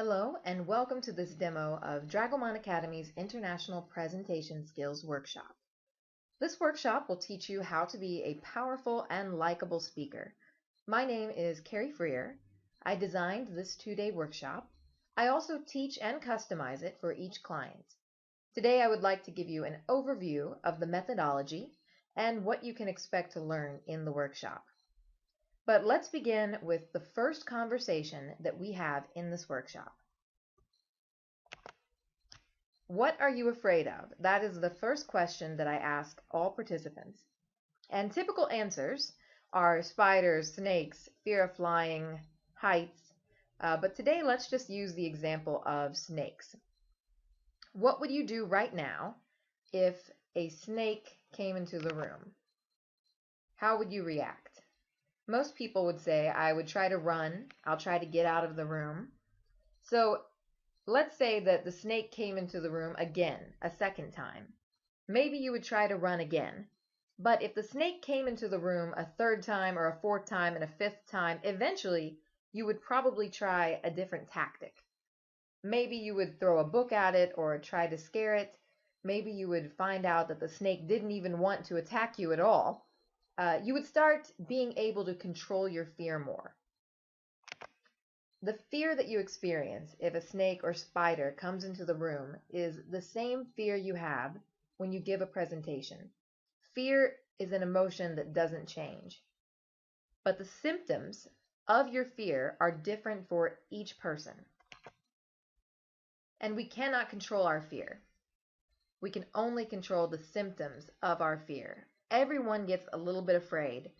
Hello and welcome to this demo of Dragoman Academy's International Presentation Skills Workshop. This workshop will teach you how to be a powerful and likable speaker. My name is Carrie Freer. I designed this two-day workshop. I also teach and customize it for each client. Today I would like to give you an overview of the methodology and what you can expect to learn in the workshop. But let's begin with the first conversation that we have in this workshop. What are you afraid of? That is the first question that I ask all participants. And typical answers are spiders, snakes, fear of flying, heights. But today let's just use the example of snakes. What would you do right now if a snake came into the room? How would you react? Most people would say, I would try to run, I'll try to get out of the room. So let's say that the snake came into the room again, a second time. Maybe you would try to run again. But if the snake came into the room a third time or a fourth time and a fifth time, eventually you would probably try a different tactic. Maybe you would throw a book at it or try to scare it. Maybe you would find out that the snake didn't even want to attack you at all. You would start being able to control your fear more. The fear that you experience if a snake or spider comes into the room is the same fear you have when you give a presentation. Fear is an emotion that doesn't change. But the symptoms of your fear are different for each person. And we cannot control our fear. We can only control the symptoms of our fear. Everyone gets a little bit afraid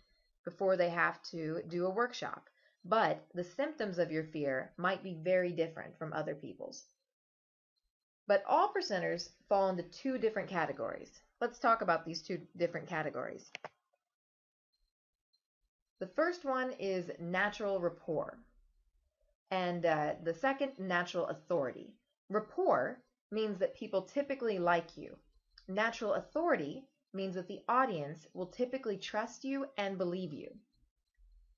before they have to do a workshop, but the symptoms of your fear might be very different from other people's. But all presenters fall into two different categories. Let's talk about these two different categories. The first one is natural rapport, and the second, natural authority. Rapport means that people typically like you. Natural authority means that the audience will typically trust you and believe you.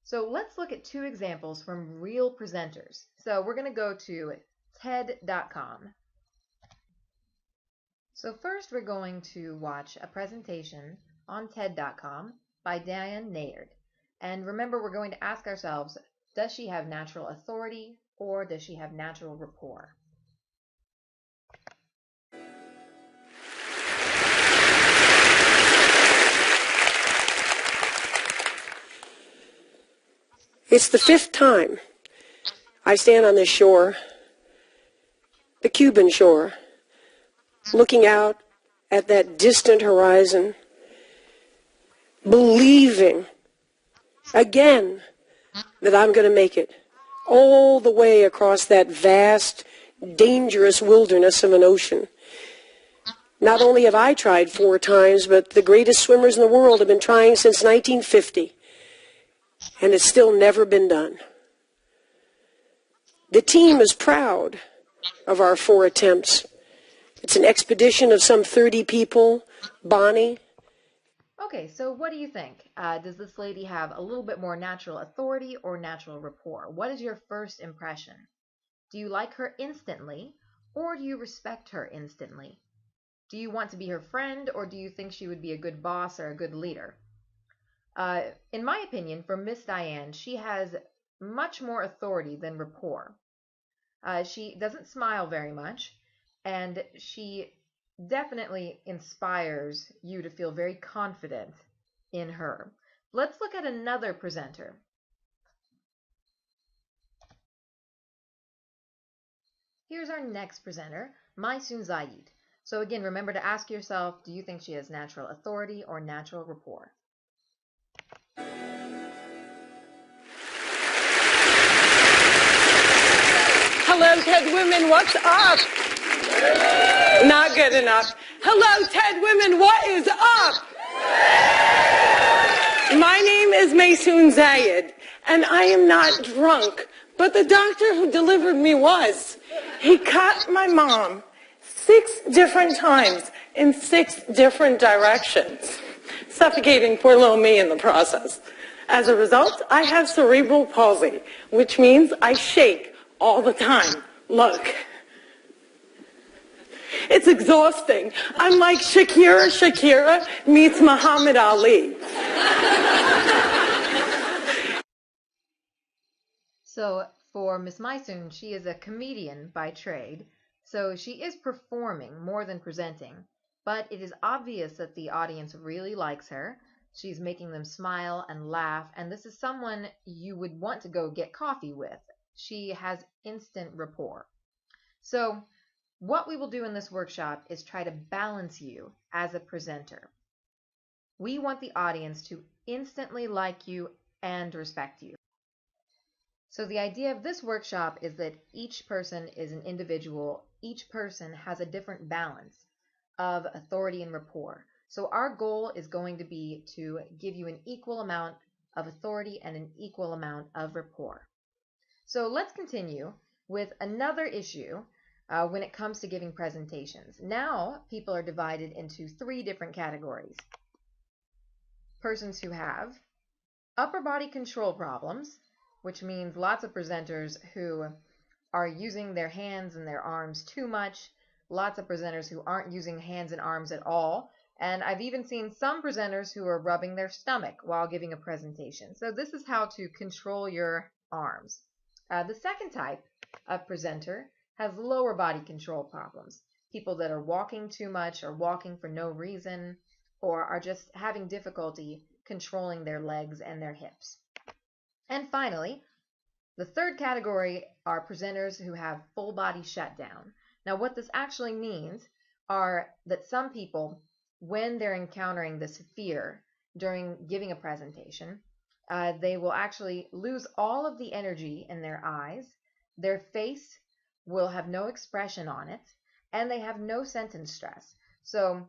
So let's look at two examples from real presenters. So we're going to go to TED.com. So first we're going to watch a presentation on TED.com by Diane Nayard. And remember, we're going to ask ourselves, does she have natural authority or does she have natural rapport? It's the fifth time I stand on this shore, the Cuban shore, looking out at that distant horizon, believing again that I'm going to make it all the way across that vast, dangerous wilderness of an ocean. Not only have I tried 4 times, but the greatest swimmers in the world have been trying since 1950. And it's still never been done. The team is proud of our 4 attempts. It's an expedition of some 30 people. Bonnie. Okay, so what do you think? Does this lady have a little bit more natural authority or natural rapport? What is your first impression? Do you like her instantly, or do you respect her instantly? Do you want to be her friend, or do you think she would be a good boss or a good leader? In my opinion, for Miss Diane, she has much more authority than rapport. She doesn't smile very much, and she definitely inspires you to feel very confident in her. Let's look at another presenter. Here's our next presenter, Maysoon Zayid. So again, remember to ask yourself, do you think she has natural authority or natural rapport? Hello, TED Women, what's up? Not good enough. Hello, TED Women, what is up? My name is Maysoon Zayid, and I am not drunk, but the doctor who delivered me was. He cut my mom 6 different times in 6 different directions, suffocating poor little me in the process. As a result, I have cerebral palsy, which means I shake all the time, Look, it's exhausting. I'm like Shakira meets Muhammad Ali. So for Miss Mysoon, she is a comedian by trade, so she is performing more than presenting, but it is obvious that the audience really likes her. She's making them smile and laugh, and this is someone you would want to go get coffee with. She has instant rapport. So what we will do in this workshop is try to balance you as a presenter. We want the audience to instantly like you and respect you. So the idea of this workshop is that each person is an individual. Each person has a different balance of authority and rapport. So our goal is going to be to give you an equal amount of authority and an equal amount of rapport. So let's continue with another issue when it comes to giving presentations. Now people are divided into 3 different categories. Persons who have upper body control problems, which means lots of presenters who are using their hands and their arms too much, lots of presenters who aren't using hands and arms at all, and I've even seen some presenters who are rubbing their stomach while giving a presentation. So this is how to control your arms. The second type of presenter has lower body control problems. People that are walking too much or walking for no reason, or are just having difficulty controlling their legs and their hips. And finally, the third category are presenters who have full body shutdown. Now what this actually means are that some people, when they're encountering this fear during giving a presentation, they will actually lose all of the energy in their eyes, their face will have no expression on it, and they have no sentence stress. So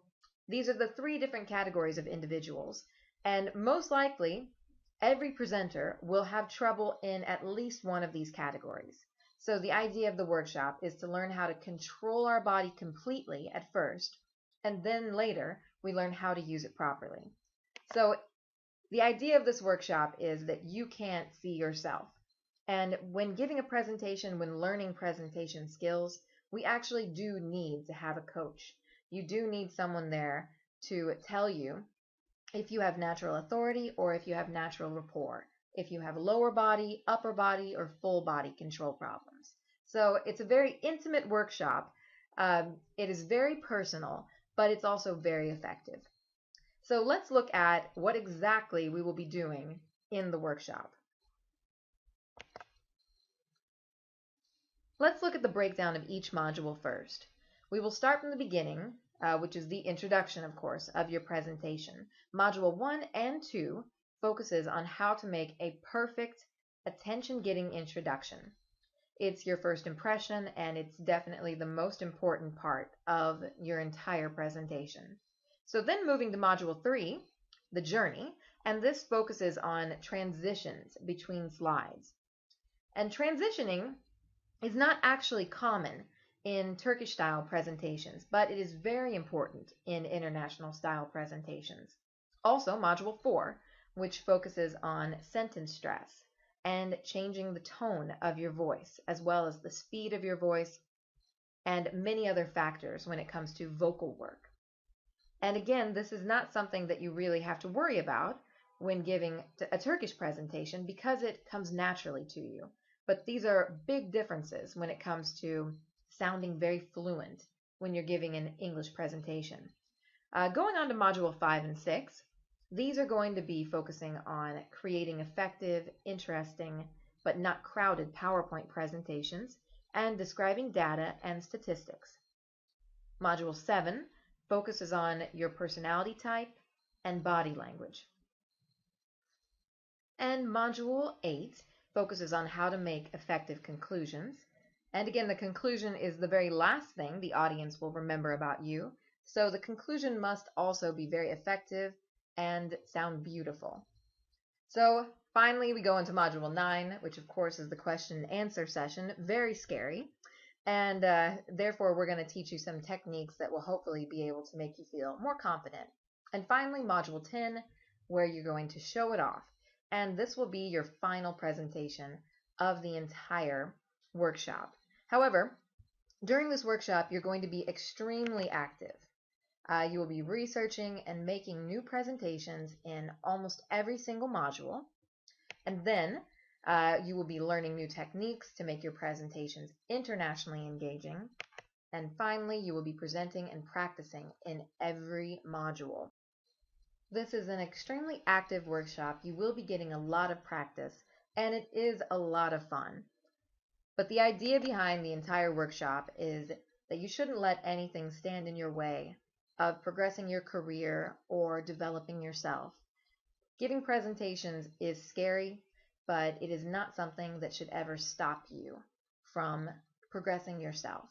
these are the 3 different categories of individuals, and most likely every presenter will have trouble in at least one of these categories. So the idea of the workshop is to learn how to control our body completely at first, and then later we learn how to use it properly. So the idea of this workshop is that you can't see yourself. And when giving a presentation, when learning presentation skills, we actually do need to have a coach. You do need someone there to tell you if you have natural authority or if you have natural rapport, if you have lower body, upper body, or full body control problems. So it's a very intimate workshop. It is very personal, but it's also very effective. So let's look at what exactly we will be doing in the workshop. Let's look at the breakdown of each module first. We will start from the beginning, which is the introduction, of course, of your presentation. Module 1 and 2 focuses on how to make a perfect attention-getting introduction. It's your first impression, and it's definitely the most important part of your entire presentation. So then moving to Module 3, the journey, and this focuses on transitions between slides. And transitioning is not actually common in Turkish style presentations, but it is very important in international style presentations. Also, Module 4, which focuses on sentence stress and changing the tone of your voice, as well as the speed of your voice and many other factors when it comes to vocal work. And again, this is not something that you really have to worry about when giving a Turkish presentation because it comes naturally to you. But these are big differences when it comes to sounding very fluent when you're giving an English presentation. Going on to Module 5 and 6, these are going to be focusing on creating effective, interesting, but not crowded PowerPoint presentations and describing data and statistics. Module 7 focuses on your personality type and body language. And Module 8 focuses on how to make effective conclusions. And again, the conclusion is the very last thing the audience will remember about you. So the conclusion must also be very effective and sound beautiful. So finally, we go into Module 9, which of course is the question and answer session. Very scary. And therefore, we're going to teach you some techniques that will hopefully be able to make you feel more confident. And finally, Module 10, where you're going to show it off. And this will be your final presentation of the entire workshop. However, during this workshop, you're going to be extremely active. You will be researching and making new presentations in almost every single module. And then you will be learning new techniques to make your presentations internationally engaging. And finally, you will be presenting and practicing in every module. This is an extremely active workshop. You will be getting a lot of practice, and it is a lot of fun. But the idea behind the entire workshop is that you shouldn't let anything stand in your way of progressing your career or developing yourself. Giving presentations is scary, but it is not something that should ever stop you from progressing yourself.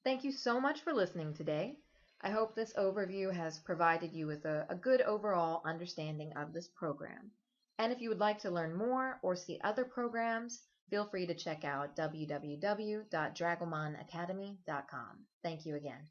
Thank you so much for listening today. I hope this overview has provided you with a good overall understanding of this program. And if you would like to learn more or see other programs, feel free to check out www.dragomanacademy.com. Thank you again.